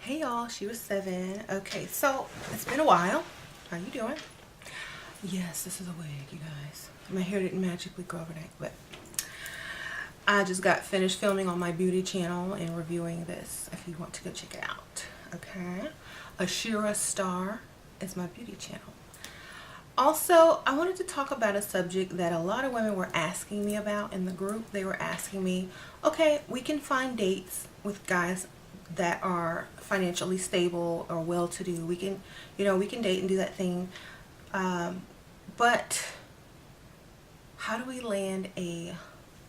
Hey y'all, she was 7. Okay, so it's been a while. How you doing? Yes, this is a wig, you guys. My hair didn't magically grow overnight, but I just got finished filming on my beauty channel and reviewing this if you want to go check it out. Okay, Ashira Star is my beauty channel. Also, I wanted to talk about a subject that a lot of women were asking me about in the group. They were asking me, okay, we can find dates with guys that are financially stable or well-to-do. We can, we can date and do that thing. But how do we land a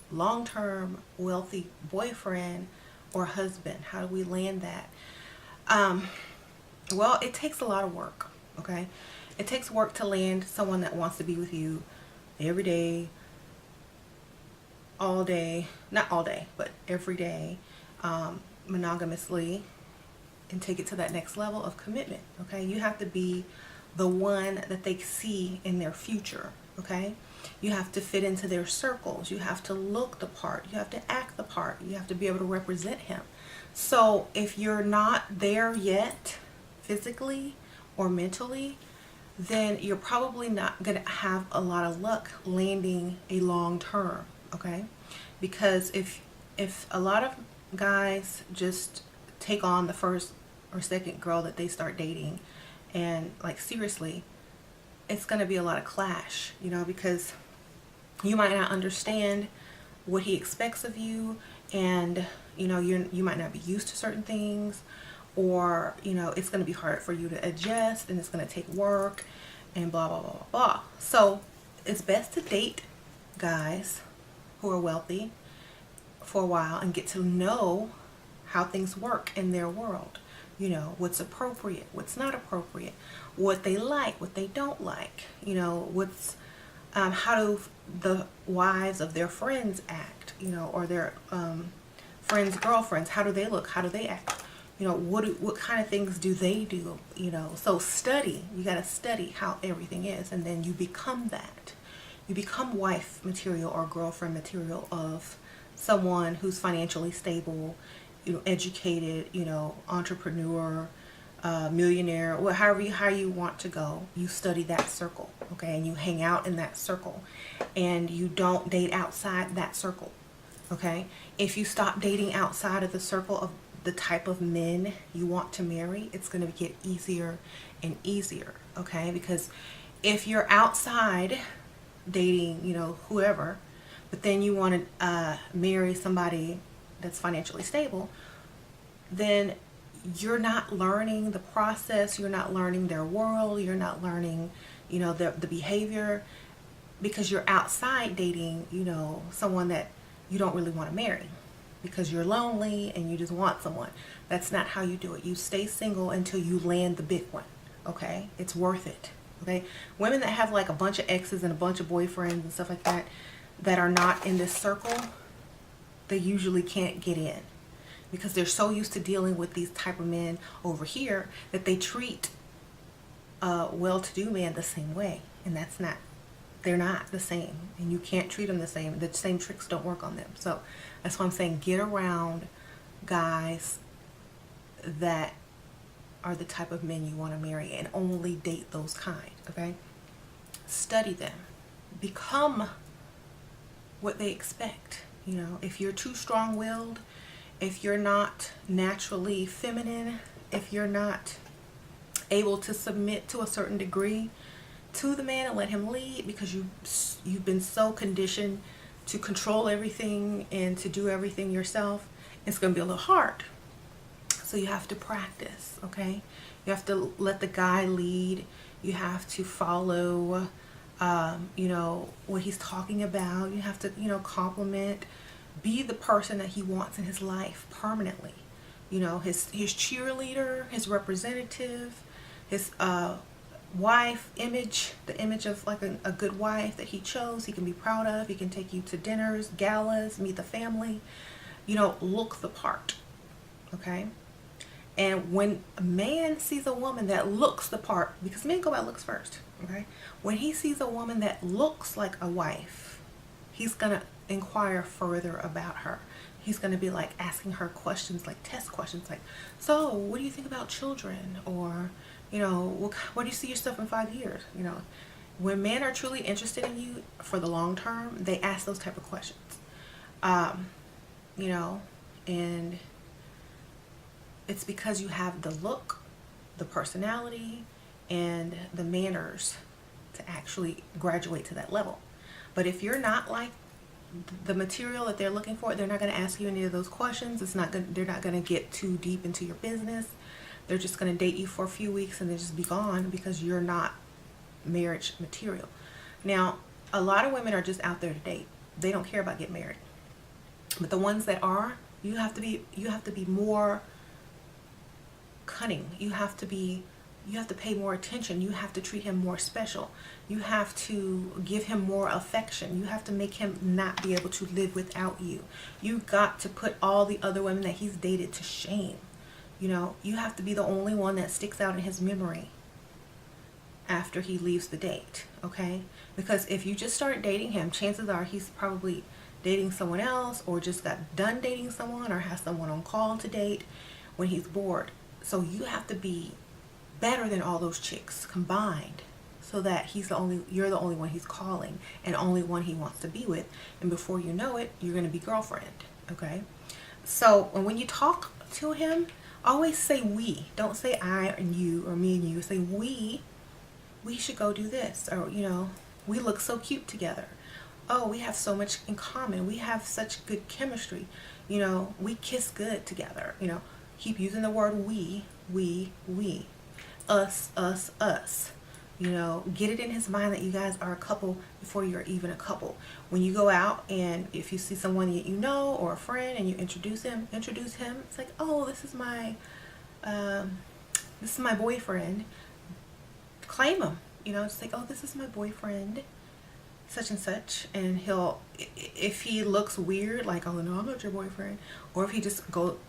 long-term wealthy boyfriend or husband? How do we land that? Well, it takes a lot of work, okay? It takes work to land someone that wants to be with you every day, all day, not all day, but every day, monogamously, and take it to that next level of commitment, okay? You have to be the one that they see in their future, okay? You have to fit into their circles. You have to look the part. You have to act the part. You have to be able to represent him. So if you're not there yet, physically or mentally, then you're probably not going to have a lot of luck landing a long term, okay? Because if a lot of guys just take on the first or second girl that they start dating, and like seriously, it's going to be a lot of clash, because you might not understand what he expects of you, and you might not be used to certain things, or it's going to be hard for you to adjust, and it's going to take work and blah blah blah blah blah. So it's best to date guys who are wealthy for a while and get to know how things work in their world. What's appropriate, what's not appropriate, what they like, what they don't like, what's how do the wives of their friends act, or their friends' girlfriends, how do they look, how do they act, what kind of things do they do, so study. You got to study how everything is, and then you become that. You become wife material or girlfriend material of someone who's financially stable, educated, entrepreneur, millionaire, how you want to go. You study that circle, okay, and you hang out in that circle, and you don't date outside that circle, okay? If you stop dating outside of the circle of the type of men you want to marry, it's going to get easier and easier, okay? Because if you're outside dating, whoever, but then you want to marry somebody that's financially stable, then you're not learning the process, you're not learning their world, you're not learning, the behavior, because you're outside dating, someone that you don't really want to marry because you're lonely and you just want someone. That's not how you do it. You stay single until you land the big one, okay? It's worth it, okay? Women that have like a bunch of exes and a bunch of boyfriends and stuff like that that are not in this circle, they usually can't get in because they're so used to dealing with these type of men over here that they treat a well-to-do man the same way, and they're not the same, and you can't treat them the same. The same tricks don't work on them. So that's why I'm saying get around guys that are the type of men you want to marry, and only date those kind, okay? Study them. Become what they expect. If you're too strong-willed, if you're not naturally feminine, if you're not able to submit to a certain degree to the man and let him lead because you've been so conditioned to control everything and to do everything yourself, it's going to be a little hard. So you have to practice, okay? You have to let the guy lead. You have to follow what he's talking about. You have to, compliment, be the person that he wants in his life permanently. His cheerleader, his representative, his wife image, the image of like a good wife that he chose, he can be proud of. He can take you to dinners, galas, meet the family, look the part, okay? And when a man sees a woman that looks the part, because men go by looks first, okay? When he sees a woman that looks like a wife, he's gonna inquire further about her. he's going to be like asking her questions, like test questions, like, so what do you think about children? Or, you know, what do you see yourself in 5 years? You know, when men are truly interested in you for the long term, they ask those type of questions. You know, and it's because you have the look, the personality, and the manners to actually graduate to that level. But if you're not like the material that they're looking for, they're not going to ask you any of those questions. They're not going to get too deep into your business. They're just going to date you for a few weeks and then just be gone because you're not marriage material. Now, a lot of women are just out there to date. They don't care about getting married. But the ones that are, you have to be more cunning. You have to pay more attention. You have to treat him more special. You have to give him more affection. You have to make him not be able to live without you. You got to put all the other women that he's dated to shame. You know, you have to be the only one that sticks out in his memory after he leaves the date, okay? Because if you just start dating him, chances are he's probably dating someone else, or just got done dating someone, or has someone on call to date when he's bored. So you have to be better than all those chicks combined, so that you're the only one he's calling and only one he wants to be with. And before you know it, you're going to be girlfriend, okay? So when you talk to him, always say we. Don't say I and you or me and you. Say we should go do this, or, you know, we look so cute together. Oh, we have so much in common. We have such good chemistry. You know, we kiss good together. You know, keep using the word we, us, us, us. You know, get it in his mind that you guys are a couple before you're even a couple. When you go out and if you see someone that you know or a friend and you introduce him, it's like, oh, this is my boyfriend. Claim him. You know, it's like, oh, this is my boyfriend, such and such. And if he looks weird, like, oh no, I'm not your boyfriend, or if he just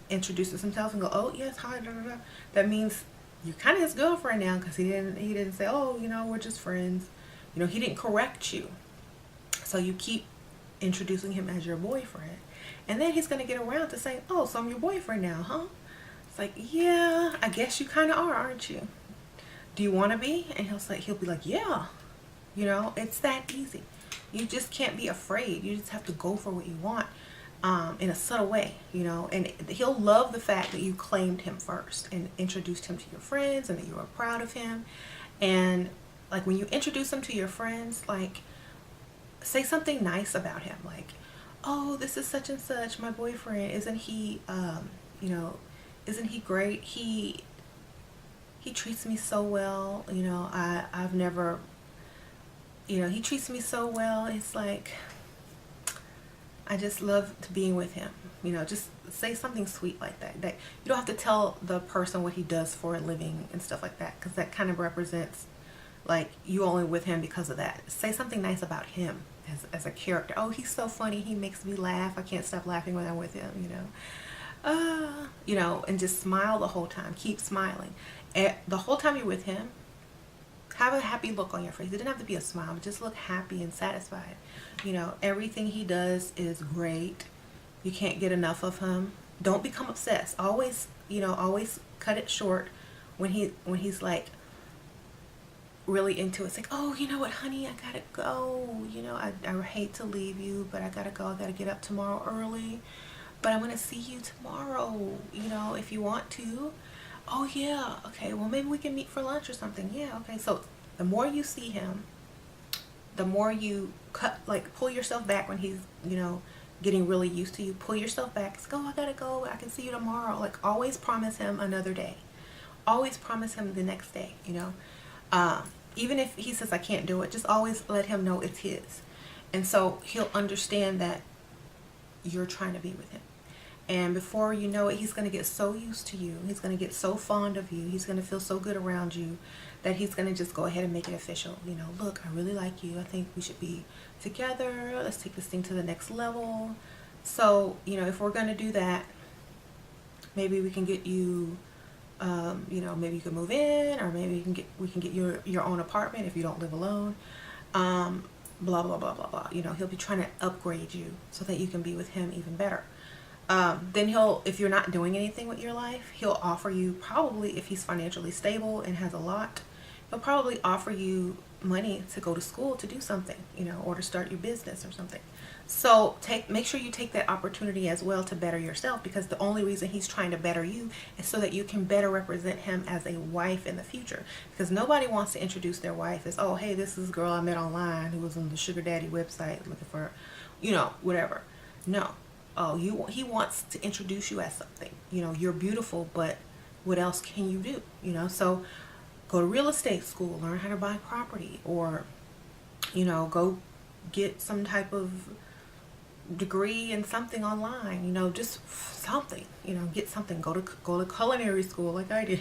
introduces himself and go, oh yes, hi, blah, blah, blah, that means you're kind of his girlfriend now, because he didn't say, oh, you know, we're just friends. You know, he didn't correct you. So you keep introducing him as your boyfriend, and then he's going to get around to saying, oh, so I'm your boyfriend now, huh? It's like, yeah, I guess you kind of are, aren't you? Do you want to be? And he'll be like, yeah. You know, it's that easy. You just can't be afraid. You just have to go for what you want, in a subtle way, you know. And he'll love the fact that you claimed him first and introduced him to your friends, and that you were proud of him. And like when you introduce him to your friends, like, say something nice about him, like, oh, this is such and such, my boyfriend. Isn't he, you know, isn't he great? He treats me so well. You know, I've never, you know, he treats me so well. It's like, I just love being with him. You know, just say something sweet like that. That you don't have to tell the person what he does for a living and stuff like that, because that kind of represents like you only with him because of that. Say something nice about him as a character. Oh, he's so funny. He makes me laugh. I can't stop laughing when I'm with him. You know, and just smile the whole time. Keep smiling. And the whole time you're with him, have a happy look on your face. It doesn't have to be a smile, but just look happy and satisfied. You know, everything he does is great. You can't get enough of him. Don't become obsessed. Always, you know, always cut it short when he's like really into it. It's like, oh, you know what, honey, I gotta go. You know, I hate to leave you, but I gotta go. I gotta get up tomorrow early, but I'm gonna see you tomorrow, you know, if you want to. Oh yeah, okay, well maybe we can meet for lunch or something. Yeah, okay. So the more you see him, the more you pull yourself back when he's, you know, getting really used to you. Pull yourself back. It's like, oh, I gotta go. I can see you tomorrow. Like, always promise him another day. Always promise him the next day, you know. Even if he says I can't do it, just always let him know it's his. And so he'll understand that you're trying to be with him. And before you know it, he's going to get so used to you. He's going to get so fond of you. He's going to feel so good around you that he's going to just go ahead and make it official. You know, look, I really like you. I think we should be together. Let's take this thing to the next level. So, you know, if we're going to do that, maybe we can get you, you know, maybe you can move in, or maybe we can get your own apartment if you don't live alone. Blah, blah, blah, blah, blah. You know, he'll be trying to upgrade you so that you can be with him even better. Then he'll, if you're not doing anything with your life, he'll offer you, probably if he's financially stable and has a lot, he'll probably offer you money to go to school to do something, you know, or to start your business or something. So make sure you take that opportunity as well to better yourself, because the only reason he's trying to better you is so that you can better represent him as a wife in the future. Because nobody wants to introduce their wife as, oh, hey, this is a girl I met online who was on the sugar daddy website looking for, you know, whatever. No. Oh, he wants to introduce you as something. You know, you're beautiful, but what else can you do? You know, so go to real estate school, learn how to buy property, or, you know, go get some type of degree in something online, you know, just something, you know, get something, go to culinary school like I did.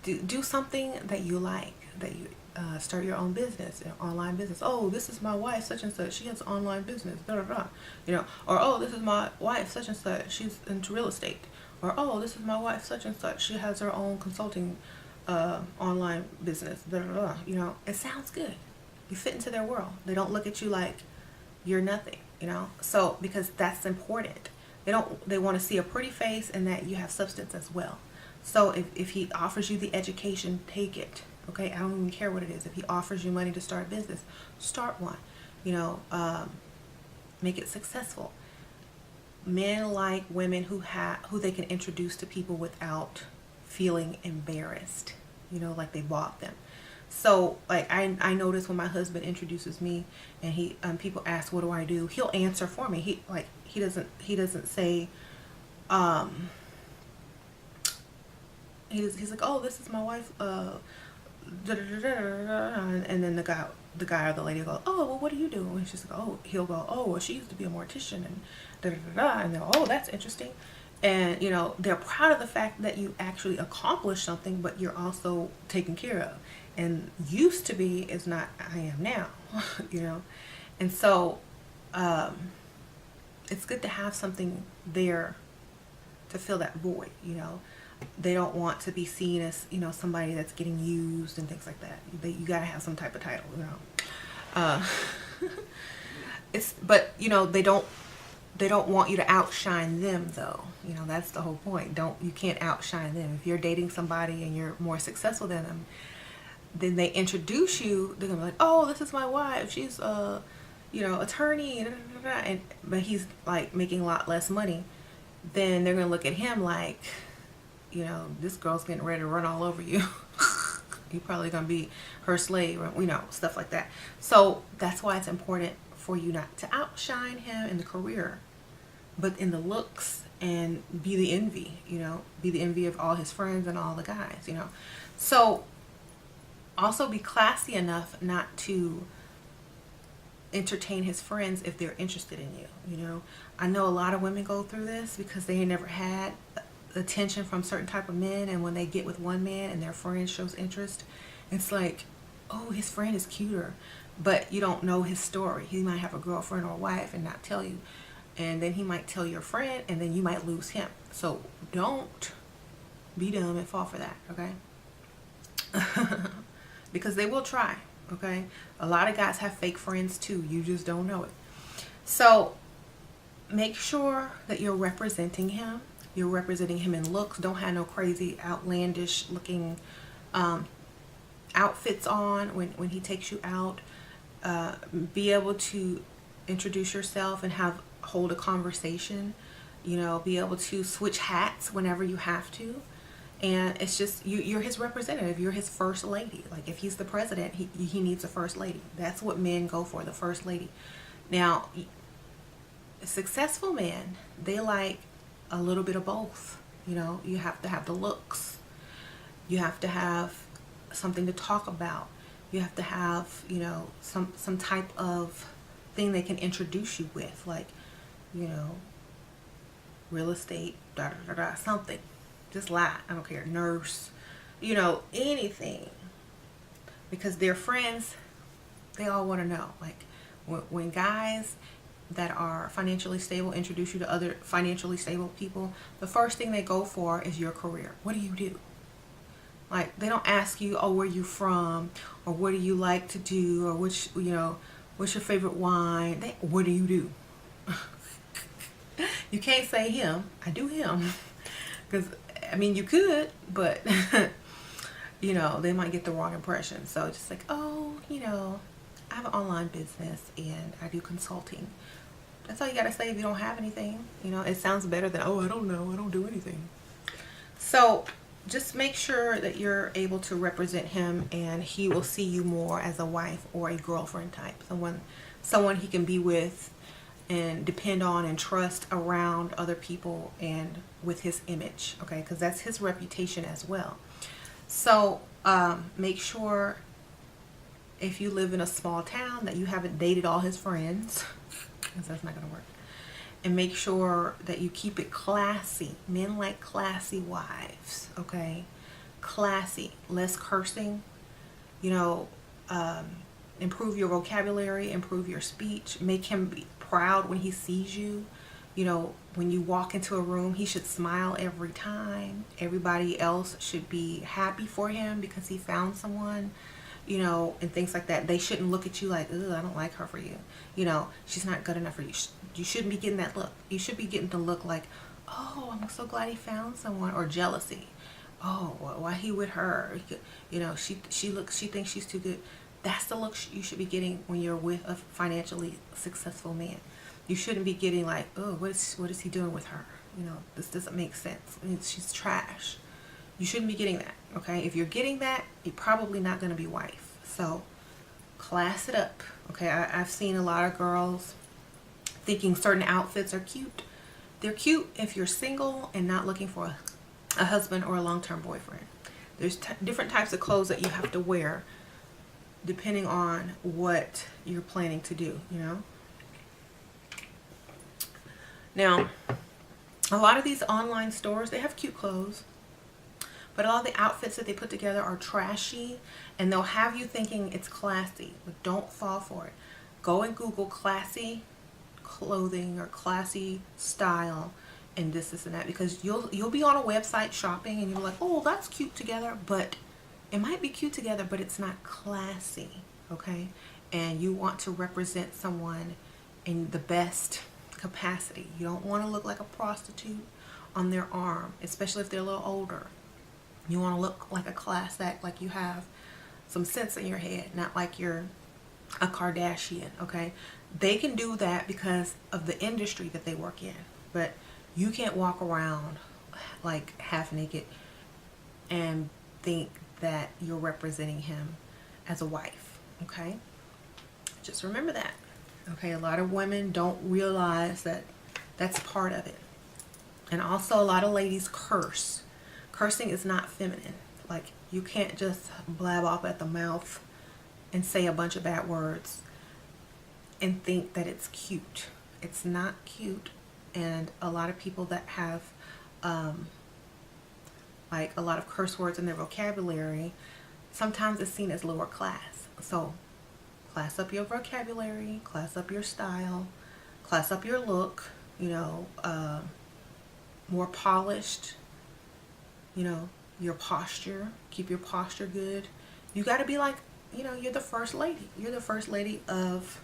Do something that you like, that you start your own business, you know, online business. Oh, this is my wife such and such, she has an online business, da da da, you know. Or, oh, this is my wife such and such, she's into real estate. Or, oh, this is my wife such and such, she has her own consulting online business, da da da. You know, it sounds good. You fit into their world. They don't look at you like you're nothing, you know. So because that's important, they want to see a pretty face and that you have substance as well. So if he offers you the education, take it. Okay, I don't even care what it is. If he offers you money to start a business, start one. You know, make it successful. Men like women who they can introduce to people without feeling embarrassed. You know, like they bought them. So like I notice when my husband introduces me and he people ask what do I do, he'll answer for me. He doesn't say he's like, oh, this is my wife, da, da, da, da, da, and then the guy or the lady will go, oh, well, what do you do? And she's like, oh, he'll go, oh, well, she used to be a mortician, and da da da da, and they'll, oh, that's interesting. And you know, they're proud of the fact that you actually accomplished something, but you're also taken care of. And used to be is not I am now. You know. And so it's good to have something there to fill that void, you know. They don't want to be seen as, you know, somebody that's getting used and things like that. You gotta have some type of title, you know. But you know, they don't want you to outshine them, though. You know, that's the whole point. You can't outshine them. If you're dating somebody and you're more successful than them, then they introduce you, they're gonna be like, oh, this is my wife, she's you know, attorney, da, da, da, da. But he's like making a lot less money. Then they're gonna look at him like, you know, this girl's getting ready to run all over you. You're probably gonna be her slave, or, you know, stuff like that. So that's why it's important for you not to outshine him in the career, but in the looks, and be the envy, you know, be the envy of all his friends and all the guys, you know. So also be classy enough not to entertain his friends if they're interested in you, you know. I know a lot of women go through this because they never had attention from certain type of men, and when they get with one man and their friend shows interest, it's like, oh, his friend is cuter, but you don't know his story. He might have a girlfriend or a wife and not tell you, and then he might tell your friend, and then you might lose him. So don't be dumb and fall for that, okay? Because they will try, okay? A lot of guys have fake friends too. You just don't know it. So make sure that you're representing him. You're representing him in looks. Don't have no crazy outlandish looking outfits on when he takes you out. Be able to introduce yourself and hold a conversation. You know, be able to switch hats whenever you have to. And it's just, you're his representative. You're his first lady. Like if he's the president, he needs a first lady. That's what men go for, the first lady. Now, successful men, they like a little bit of both. You know, you have to have the looks. You have to have something to talk about. You have to have, you know, some type of thing they can introduce you with, like, you know, real estate, da da da da, something. Just lie, I don't care. Nurse, you know, anything. Because their friends, they all want to know. Like when guys that are financially stable introduce you to other financially stable people, the first thing they go for is your career. What do you do? Like they don't ask you, oh, where you from, or what do you like to do, or which, you know, what's your favorite wine. What do you do? You can't say him. I do him. Because, I mean, you could, but, you know, they might get the wrong impression. So just like, oh, you know, I have an online business and I do consulting. That's all you got to say if you don't have anything. You know, it sounds better than, oh, I don't know, I don't do anything. So just make sure that you're able to represent him, and he will see you more as a wife or a girlfriend type. Someone he can be with and depend on and trust around other people and with his image, okay? Because that's his reputation as well. So make sure if you live in a small town that you haven't dated all his friends, because that's not going to work. And make sure that you keep it classy. Men like classy wives, okay? Classy, less cursing, you know, improve your vocabulary, improve your speech, make him be proud when he sees you. You know, when you walk into a room, he should smile every time. Everybody else should be happy for him because he found someone, you know, and things like that. They shouldn't look at you like, ugh, I don't like her for you. You know, she's not good enough for you. You shouldn't be getting that look. You should be getting the look like, oh, I'm so glad he found someone, or jealousy. Oh, well, why he with her? You know, she thinks she's too good. That's the look you should be getting when you're with a financially successful man. You shouldn't be getting like, oh, what is he doing with her? You know, this doesn't make sense. I mean, she's trash. You shouldn't be getting that, okay? If you're getting that, you're probably not going to be wife. So class it up, okay? I've seen a lot of girls thinking certain outfits are cute. They're cute if you're single and not looking for a husband or a long-term boyfriend. There's different types of clothes that you have to wear depending on what you're planning to do, you know? Now, a lot of these online stores, they have cute clothes, but a lot of the outfits that they put together are trashy, and they'll have you thinking it's classy, but don't fall for it. Go and Google classy clothing or classy style and this and that, because you'll be on a website shopping and you're like, oh, that's cute together, but it might be cute together, but it's not classy, okay? And you want to represent someone in the best capacity. You don't want to look like a prostitute on their arm, especially if they're a little older. You want to look like a class act, like you have some sense in your head, not like you're a Kardashian, okay? They can do that because of the industry that they work in, but you can't walk around like half naked and think that you're representing him as a wife, okay? Just remember that, okay? A lot of women don't realize that that's part of it. And also a lot of ladies curse. Cursing is not feminine. Like, you can't just blab off at the mouth and say a bunch of bad words and think that it's cute. It's not cute. And a lot of people that have like a lot of curse words in their vocabulary, sometimes it's seen as lower class. So class up your vocabulary, class up your style, class up your look, you know, more polished, you know, your posture, keep your posture good. You got to be like, you know, you're the first lady. You're the first lady of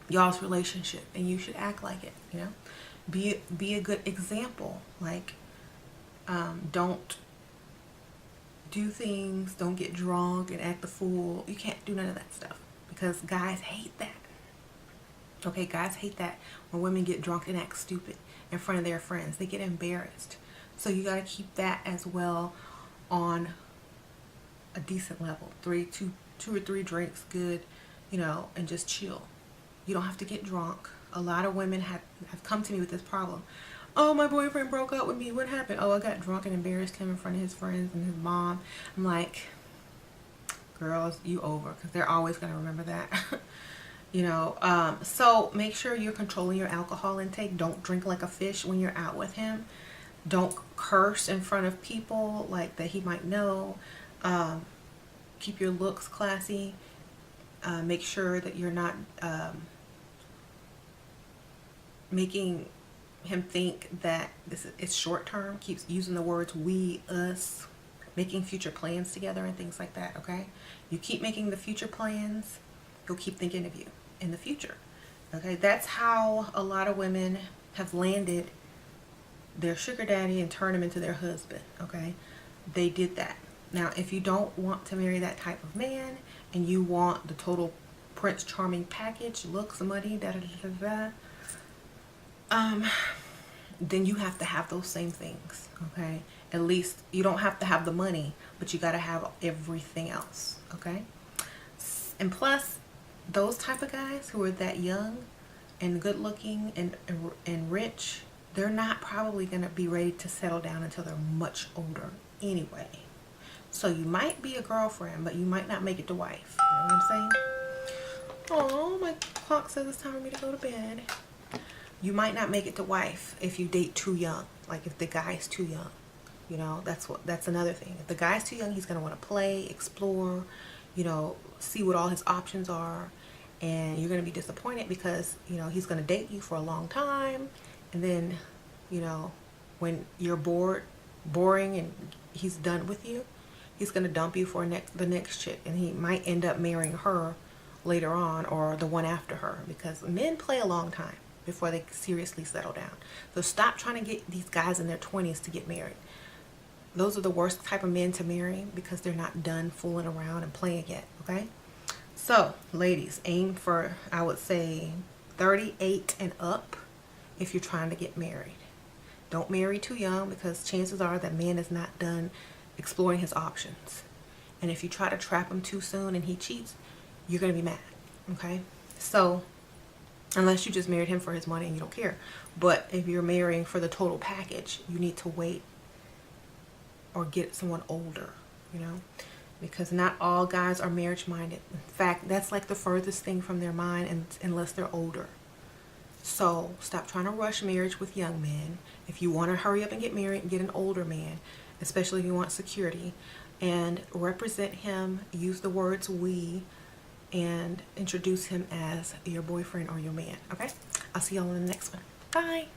y'all's relationship, and you should act like it, you know. Be a good example. Like, don't do things, don't get drunk and act the fool. You can't do none of that stuff because guys hate that. Okay, guys hate that when women get drunk and act stupid in front of their friends. They get embarrassed. So you got to keep that as well on a decent level. Two or three drinks, good, you know, and just chill. You don't have to get drunk. A lot of women have come to me with this problem. Oh, my boyfriend broke up with me. What happened? Oh, I got drunk and embarrassed him in front of his friends and his mom. I'm like, girls, you over, because they're always going to remember that. You know, so make sure you're controlling your alcohol intake. Don't drink like a fish when you're out with him. Don't curse in front of people like that he might know. Keep your looks classy. Make sure that you're not making him think that this is short term. Keeps using the words we, us, making future plans together and things like that, okay? You keep making the future plans, he'll keep thinking of you in the future, okay? That's how a lot of women have landed their sugar daddy and turn him into their husband, okay? They did that. Now, if you don't want to marry that type of man and you want the total Prince Charming package, looks, money, then you have to have those same things, okay? At least you don't have to have the money, but you got to have everything else, okay? And plus, those type of guys who are that young and good looking and rich, they're not probably going to be ready to settle down until they're much older anyway. So you might be a girlfriend, but you might not make it to wife. You know what I'm saying? Oh, my clock says it's time for me to go to bed. You might not make it to wife if you date too young. Like if the guy's too young. You know, that's another thing. If the guy's too young, he's going to want to play, explore, you know, see what all his options are. And you're going to be disappointed because, you know, he's going to date you for a long time. And then, you know, when you're boring and he's done with you, he's going to dump you for the next chick. And he might end up marrying her later on, or the one after her, because men play a long time before they seriously settle down. So stop trying to get these guys in their 20s to get married. Those are the worst type of men to marry because they're not done fooling around and playing yet, okay? So, ladies, aim for, I would say, 38 and up if you're trying to get married. Don't marry too young because chances are that man is not done exploring his options. And if you try to trap him too soon and he cheats, you're going to be mad, okay? So, unless you just married him for his money and you don't care. But if you're marrying for the total package, you need to wait or get someone older, you know? Because not all guys are marriage minded. In fact, that's like the furthest thing from their mind, unless they're older. So stop trying to rush marriage with young men. If you want to hurry up and get married, and get an older man, especially if you want security, and represent him, use the words we, and introduce him as your boyfriend or your man, okay? I'll see y'all in the next one. Bye.